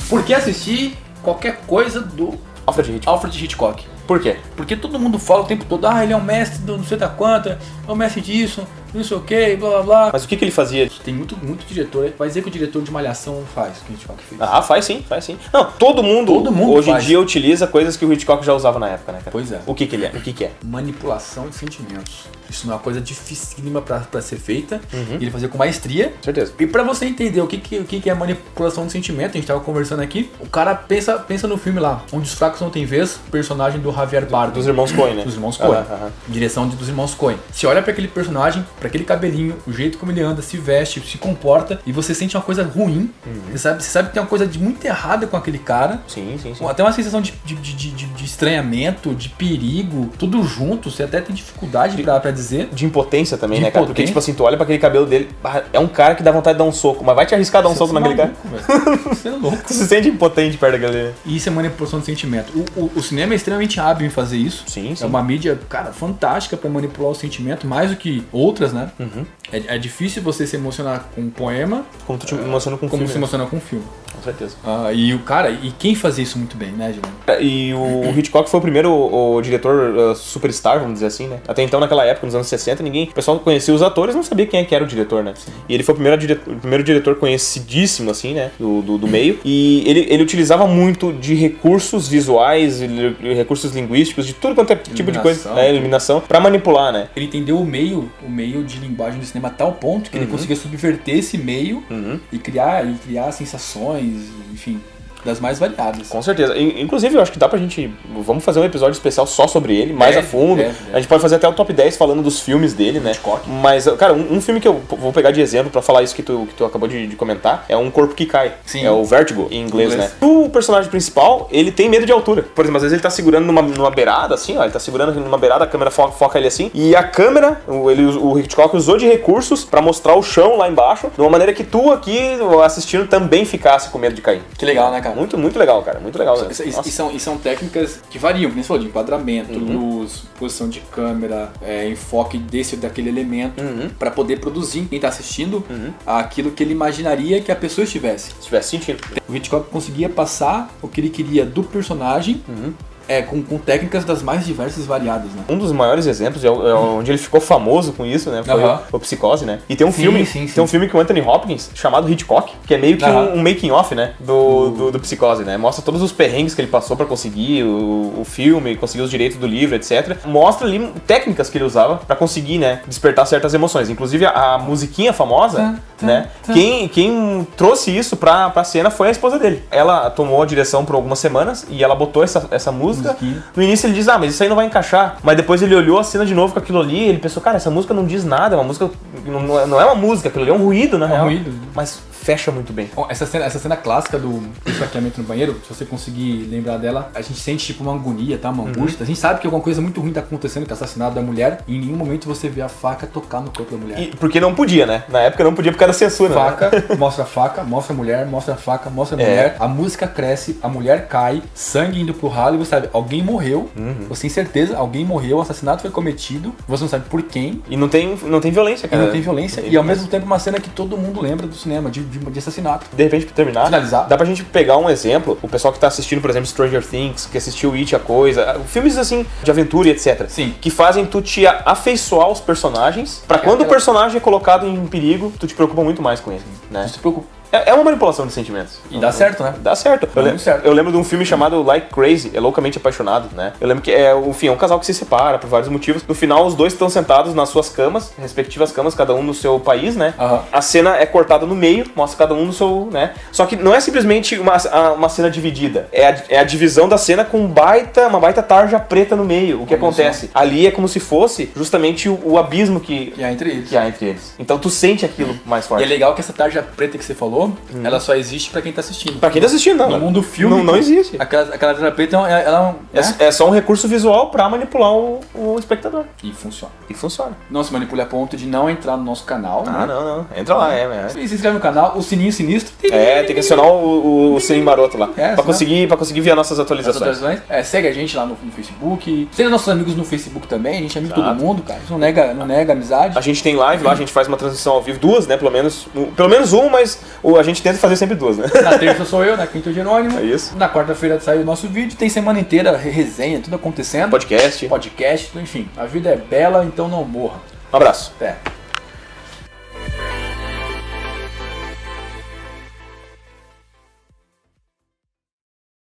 Por que assistir qualquer coisa do Alfred Hitchcock? Por quê? Porque todo mundo fala o tempo todo, ele é um mestre do não sei da quanta, é um mestre disso, não sei o que, blá blá blá. Mas o que ele fazia? Tem muito diretor, vai dizer que o diretor de Malhação faz o que o Hitchcock fez. Ah, faz sim. Não, todo mundo hoje em dia utiliza coisas que o Hitchcock já usava na época, né, cara? Pois é. O que ele é? O que é? Manipulação de sentimentos. Isso não é uma coisa dificílima pra ser feita, e ele fazia com maestria. Certeza. E pra você entender o que é manipulação de sentimento, a gente tava conversando aqui, o cara pensa no filme lá, Onde os Fracos Não Têm Vez, personagem do Javier Bardem. Dos irmãos Coen, né? Dos irmãos Coen. Direção dos irmãos Coen. Você olha pra aquele personagem, pra aquele cabelinho, o jeito como ele anda, se veste, se comporta, e você sente uma coisa ruim. Você sabe que tem uma coisa de muito errada com aquele cara. Sim. Até uma sensação de estranhamento, de perigo, tudo junto. Você até tem dificuldade pra dizer. De impotência também, né, cara? Porque, tipo assim, tu olha pra aquele cabelo dele, é um cara que dá vontade de dar um soco, mas vai te arriscar dar um soco naquele cara? Você é louco. Tu se sente impotente perto daquele. E isso é manipulação de sentimento. O cinema é extremamente hábil em fazer isso. Sim. É uma mídia, cara, fantástica pra manipular o sentimento, mais do que outras, né? É difícil você se emocionar com um poema como tu te emociona com um filme. Como se emociona com um filme. Com certeza. E quem fazia isso muito bem, né, Juliano? E o Hitchcock foi o primeiro diretor superstar, vamos dizer assim, né? Até então, naquela época, nos anos 60, o pessoal conhecia os atores, não sabia quem é que era o diretor, né? Sim. E ele foi o primeiro diretor conhecidíssimo, assim, né? Do meio. E ele utilizava muito de recursos visuais, recursos linguísticos, de tudo quanto é tipo de coisa, iluminação, pra manipular, né? Ele entendeu o meio de linguagem do cinema a tal ponto que ele conseguia subverter esse meio e criar sensações, enfim, das mais variadas. Com certeza. Inclusive, eu acho que dá pra gente... Vamos fazer um episódio especial só sobre ele, mais a fundo. A gente pode fazer até o top 10 falando dos filmes dele, né? Hitchcock. Mas, cara, um filme que eu vou pegar de exemplo pra falar isso que tu acabou de comentar é Um Corpo que Cai. Sim. É o Vertigo, em inglês, né? O personagem principal, ele tem medo de altura. Por exemplo, às vezes ele tá segurando numa beirada, assim, ó. Ele tá segurando numa beirada, a câmera foca ele assim. E a câmera, o Hitchcock usou de recursos pra mostrar o chão lá embaixo, de uma maneira que tu aqui, assistindo, também ficasse com medo de cair. Que legal, né, cara? Muito legal, cara. Muito legal, né? E são técnicas que variam, como você falou, de enquadramento, luz, posição de câmera, enfoque daquele elemento, pra poder produzir quem tá assistindo aquilo que ele imaginaria que a pessoa estivesse sentindo. O Hitchcock conseguia passar o que ele queria do personagem com técnicas das mais diversas e variadas, né? Um dos maiores exemplos, onde ele ficou famoso com isso, né? Foi o Psicose, né? E tem um filme com Anthony Hopkins, chamado Hitchcock, que é meio que um making off, né? Do Psicose, né? Mostra todos os perrengues que ele passou pra conseguir o filme, conseguir os direitos do livro, etc. Mostra ali técnicas que ele usava pra conseguir, né? Despertar certas emoções. Inclusive a musiquinha famosa, né? Quem trouxe isso pra cena foi a esposa dele. Ela tomou a direção por algumas semanas e ela botou essa música. No início ele diz, mas isso aí não vai encaixar. Mas depois ele olhou a cena de novo com aquilo ali e ele pensou, cara, essa música não diz nada, é uma música. Não é uma música, aquilo ali é um ruído, na real. Ruído. Mas fecha muito bem. Essa cena clássica do esfaqueamento no banheiro, se você conseguir lembrar dela, a gente sente tipo uma agonia, tá? Uma angústia. A gente sabe que alguma coisa muito ruim tá acontecendo com o assassinato da mulher e em nenhum momento você vê a faca tocar no corpo da mulher. Porque não podia, né? Na época não podia por causa da censura. Mostra a faca, mostra a mulher, mostra a faca, mostra a mulher, a música cresce, a mulher cai, sangue indo pro ralo e você sabe, alguém morreu, você tem certeza, alguém morreu, o assassinato foi cometido, você não sabe por quem. E não tem violência, cara. E não tem violência, e ao mesmo tempo uma cena que todo mundo lembra do cinema, de assassinato. De repente, pra terminar, finalizar, dá pra gente pegar um exemplo, o pessoal que tá assistindo, por exemplo, Stranger Things, que assistiu It, a Coisa, filmes assim, de aventura e etc. Sim. Que fazem tu te afeiçoar aos personagens, pra quando o personagem é colocado em perigo, tu te preocupa muito mais com ele, né? Tu se preocupa. É uma manipulação de sentimentos. E dá certo, né? Dá certo. Eu lembro de um filme chamado Like Crazy, é Loucamente Apaixonado, né? Eu lembro que é um casal que se separa por vários motivos. No final, os dois estão sentados nas suas camas, respectivas camas, cada um no seu país, né? A cena é cortada no meio, mostra cada um no seu, né? Só que não é simplesmente uma cena dividida. É a divisão da cena com uma baita tarja preta no meio. O que acontece? Ali é como se fosse justamente o abismo que há entre eles. Então tu sente aquilo mais forte. E é legal que essa tarja preta que você falou, ela só existe pra quem tá assistindo. Pra quem tá assistindo, não. No mundo do filme não existe. Aquela tarja preta, é só um recurso visual pra manipular o espectador. E funciona. Não se manipula a ponto de não entrar no nosso canal. Ah, né? não. Entra lá, Se inscreve no canal, o sininho sinistro. Tem que acionar o sininho maroto lá. Pra conseguir ver as nossas atualizações. Segue a gente lá no Facebook. Seja nossos amigos no Facebook também. A gente é amigo de todo mundo, cara. A gente não nega amizade. A gente tem live lá, a gente faz uma transmissão ao vivo, duas, né? Pelo menos uma, mas A gente tenta fazer sempre 2, né? Na terça sou eu, na quinta o Jerônimo. É isso. Na quarta-feira sai o nosso vídeo. Tem semana inteira, resenha, tudo acontecendo. Podcast, enfim. A vida é bela, então não morra. Um abraço. Até.